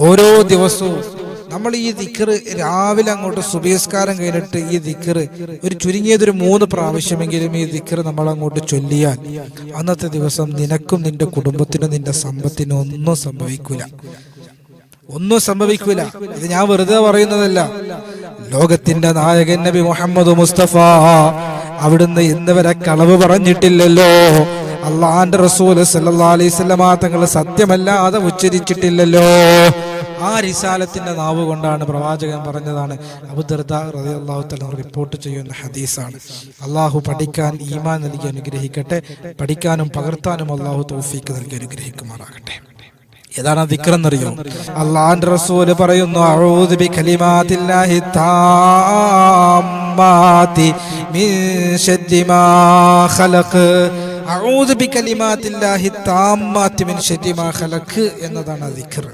ഓരോ ദിവസവും നമ്മൾ ഈ ദിക്ർ രാവിലെ അങ്ങോട്ട് സുബഹിസ്കാരം കഴിഞ്ഞിട്ട് ഈ ദിക്ർ ഒരു ചുരുങ്ങിയതൊരു 3 പ്രാവശ്യമെങ്കിലും ഈ ദിക്ർ നമ്മൾ അങ്ങോട്ട് ചൊല്ലിയാൽ അന്നത്തെ ദിവസം നിനക്കും നിന്റെ കുടുംബത്തിനും നിന്റെ സമ്പത്തിനും ഒന്നും സംഭവിക്കൂല. ഇത് ഞാൻ വെറുതെ പറയുന്നതല്ല. ലോകത്തിന്റെ നായകൻ നബി മുഹമ്മദ് മുസ്തഫ അവിടുന്ന് ഇന്നുവരെ കളവ് പറഞ്ഞിട്ടില്ലല്ലോ. അള്ളാന്റെ റസൂൽ സല്ലല്ലാഹു അലൈഹി വസല്ലമ തങ്ങൾ സത്യമല്ലാതെ ഉച്ചരിച്ചിട്ടില്ലല്ലോ. ആ റിസാലത്തിന്റെ നാവ് കൊണ്ടാണ് പ്രവാചകൻ പറഞ്ഞതാണ്. അബൂ ദർദാ റളിയല്ലാഹു തആല റിപ്പോർട്ട് ചെയ്യുന്ന ഹദീസാണ്. അള്ളാഹു പഠിക്കാൻ ഈമാൻ നൽകി അനുഗ്രഹിക്കട്ടെ. പഠിക്കാനും പകർത്താനും അള്ളാഹു തൗഫീഖ് നൽകി അനുഗ്രഹിക്കുമാറാകട്ടെ. ഏതാണ് ദിക്ർ എന്നറിയോ? അള്ളാഹുവിന്റെ റസൂൽ പറയുന്നു, അഊദു ബികലിമാത്തില്ലാഹി താമ്മാതി മിൻ ശർരി മാ ഖലഖ്. അഊദു ബികലിമാത്തില്ലാഹി താമ്മാതി മിൻ ശർരി മാ ഖലഖ് എന്നതാണ് ദിക്ർ.